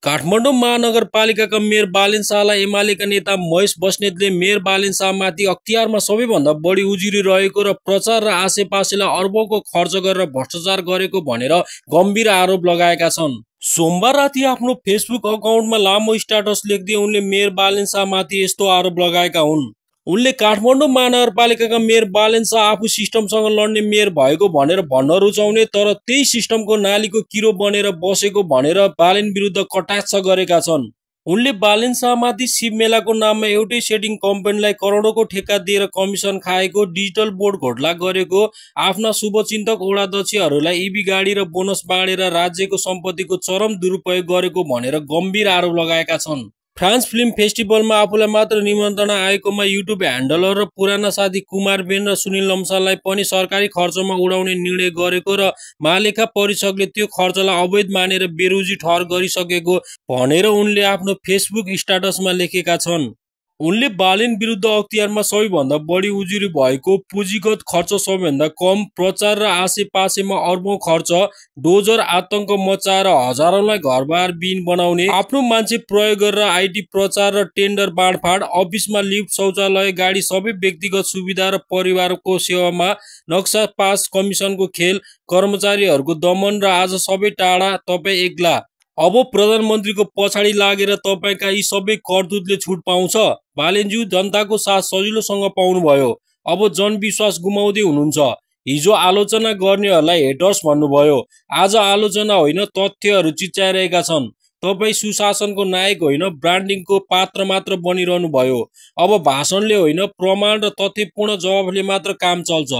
काठमाडौँ महानगरपालिकाका मेयर बालेन शाहलाई एमालेका नेता महेश बस्नेतले मेयर बालेन शाहमाथि अख्तियारमा सबैभन्दा बढी उजुरी रहेको र प्रचार र आसेपासेलाई अर्बौंको खर्च गरेर भ्रष्टाचार गरेको भनेर गम्भीर आरोप लगाएका छन्। सोमबार राति आफ्नो फेसबुक अकाउन्टमा लामो स्ट्याटस लेख्दै उनले मेयर बालेन शाहमाथि यस्तो आरोप लगाएका हुन्। उनले काठमाडौँ महानगरपालिकाका मेयर बालेन शाह आफू सिस्टमसँग लड्ने मेयर भएको भनेर भन्न रुचाउने तर त्यही सिस्टमको नालीको किरो बनेर बसेको भनेर बालेन विरुद्ध कटाक्ष गरेका छन्। उनले बालेन शाहमाथि शिव मेलाको नाममा एउटै सेटिङ कम्पनीलाई करोडौंको ठेक्का दिएर कमिसन खाएको, डिजिटल बोर्ड घोटाला गरेको, आफ्ना शुभचिन्तक ओडाध्यक्षहरूलाई इबी गाडी र बोनस बाँडेर राज्यको सम्पत्तिको चरम दुरुपयोग गरेको भनेर गम्भीर आरोप लगाएका छन्। फ्रान्स फिल्म फेस्टिभलमा आफूलाई मात्र निमन्त्रणा आएकोमा युट्युब ह्यान्डलर र पुराना साथी कुमार बेन र सुनिल लम्साललाई पनि सरकारी खर्चमा उडाउने निर्णय गरेको र महालेखा परीक्षकले त्यो खर्चलाई अवैध मानेर बेरुजी ठहर गरिसकेको भनेर उनले आफ्नो फेसबुक स्ट्याटसमा लेखेका छन्। उनले बालेन विरुद्ध अख्तियारमा सबैभन्दा बढी उजुरी भएको, पुँजीगत खर्च सबैभन्दा कम, प्रचार र आसेपासेमा अर्बौं खर्च, डोजर आतंक मचाएर हजारौंलाई घरबार विहीन बनाउने, आफ्नो मान्छे प्रयोग गरेर आइटी प्रचार र टेन्डर बाँडफाँड, अफिसमा लिफ्ट, शौचालय, गाडी सबै व्यक्तिगत सुविधा र परिवारको सेवामा नक्सा पास, कमिसनको खेल, कर्मचारीहरूको दमन र आज सबै टाढा तपाईँ एक्ला। अब प्रधानमन्त्रीको पछाडि लागेर तपाईका यी सबै करतुतले छुट पाउँछ। बालेनज्यू, जनताको साथ सजिलोसँग पाउनुभयो, अब जनविश्वास गुमाउँदै हुनुहुन्छ। हिजो आलोचना गर्नेहरूलाई हेटर्स भन्नुभयो, आज आलोचना होइन तथ्यहरू चिच्याइरहेका छन्। तपाईँ सुशासनको नायक होइन ब्रान्डिङको पात्र मात्र बनिरहनु भयो। अब भाषणले होइन प्रमाण र तथ्यपूर्ण जवाफले मात्र काम चल्छ।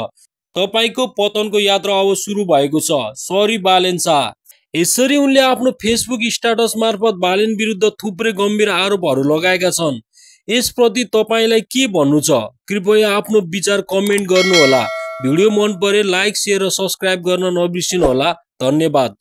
तपाईको पतनको यात्रा अब सुरु भएको छ। सरी बालेन शाह। यसरी उनले आफ्नो फेसबुक स्ट्याटस मार्फत बालेन विरुद्ध थुप्रै गम्भीर आरोपहरू लगाएका छन्। यसप्रति तपाईलाई के भन्नु छ? कृपया आफ्नो विचार कमेन्ट गर्नुहोला। भिडियो मन परे लाइक, शेयर र सब्स्क्राइब गर्न नबिर्सिनुहोला। धन्यवाद।